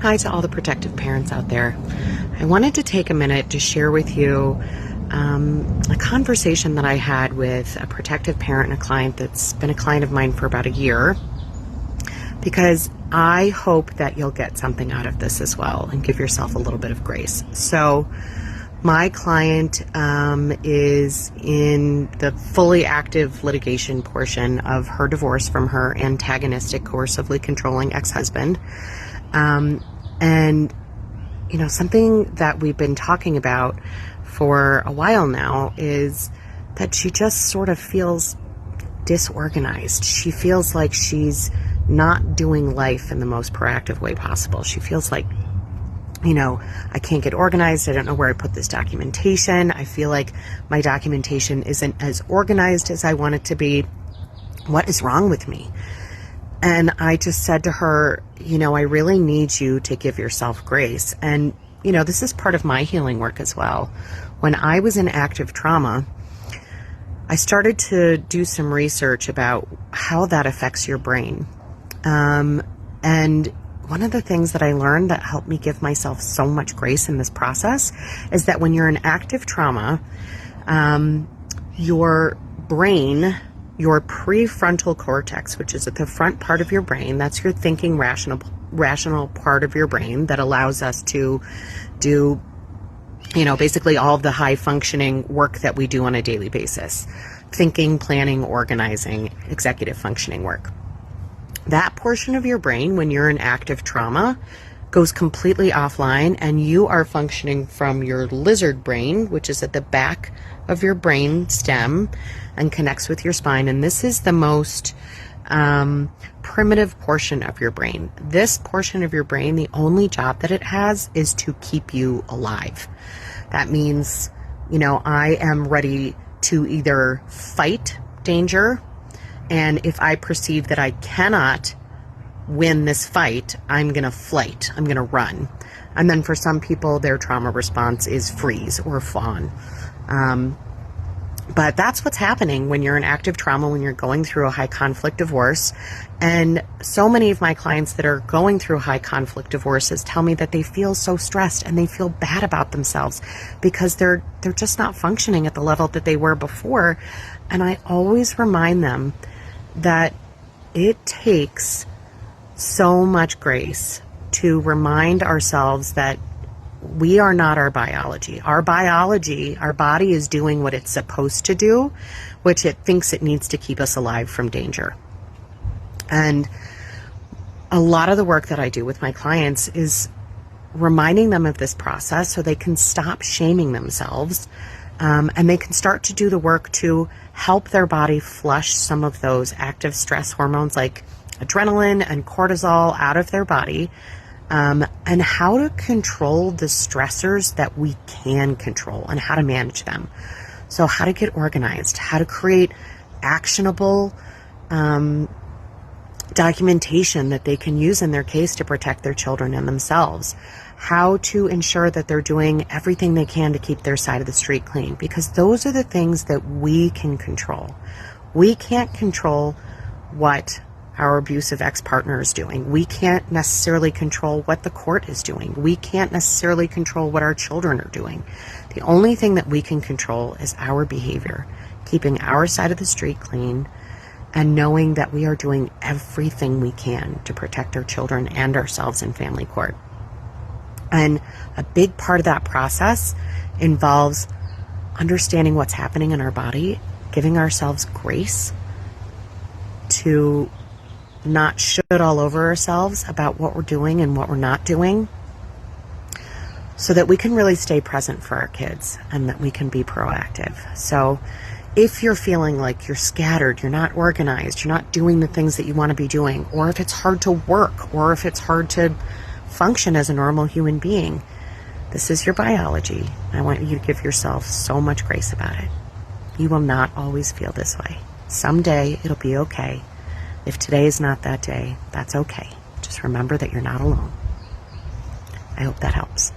Hi to all the protective parents out there. I wanted to take a minute to share with you a conversation that I had with a protective parent and a client that's been a client of mine for about a year, because I hope that you'll get something out of this as well and give yourself a little bit of grace. So my client is in the fully active litigation portion of her divorce from her antagonistic, coercively controlling ex-husband. And, you know, something that we've been talking about for a while now is that she just sort of feels disorganized. She feels like she's not doing life in the most proactive way possible. She feels like, you know, I can't get organized. I don't know where I put this documentation. I feel like my documentation isn't as organized as I want it to be. What is wrong with me? And I just said to her, you know, I really need you to give yourself grace. And, you know, this is part of my healing work as well. When I was in active trauma, I started to do some research about how that affects your brain. And one of the things that I learned that helped me give myself so much grace in this process is that when you're in active trauma, your brain, your prefrontal cortex, which is at the front part of your brain, that's your thinking, rational part of your brain that allows us to do, you know, basically all of the high functioning work that we do on a daily basis. Thinking, planning, organizing, executive functioning work. That portion of your brain, when you're in active trauma, goes completely offline, and you are functioning from your lizard brain, which is at the back of your brain stem and connects with your spine. And this is the most primitive portion of your brain. This portion of your brain, the only job that it has is to keep you alive. That means, you know, I am ready to either fight danger, and if I perceive that I cannot win this fight, I'm going to flight. I'm going to run. And then for some people, their trauma response is freeze or fawn. But that's what's happening when you're in active trauma, when you're going through a high conflict divorce. And so many of my clients that are going through high conflict divorces tell me that they feel so stressed and they feel bad about themselves because they're just not functioning at the level that they were before. And I always remind them that it takes so much grace to remind ourselves that we are not our biology. Our biology, our body is doing what it's supposed to do, which it thinks it needs to keep us alive from danger. And a lot of the work that I do with my clients is reminding them of this process so they can stop shaming themselves, and they can start to do the work to help their body flush some of those active stress hormones like adrenaline and cortisol out of their body, and how to control the stressors that we can control and how to manage them. So how to get organized, how to create actionable documentation that they can use in their case to protect their children and themselves, how to ensure that they're doing everything they can to keep their side of the street clean, because those are the things that we can control. We can't control what our abusive ex-partner is doing. We can't necessarily control what the court is doing. We can't necessarily control what our children are doing. The only thing that we can control is our behavior, keeping our side of the street clean, and knowing that we are doing everything we can to protect our children and ourselves in family court. And a big part of that process involves understanding what's happening in our body, giving ourselves grace to not shit all over ourselves about what we're doing and what we're not doing, so that we can really stay present for our kids and that we can be proactive. So if you're feeling like you're scattered, you're not organized, you're not doing the things that you want to be doing, or if it's hard to work, or if it's hard to function as a normal human being, this is your biology. I want you to give yourself so much grace about it. You will not always feel this way. Someday it'll be okay. If today is not that day, that's okay. Just remember that you're not alone. I hope that helps.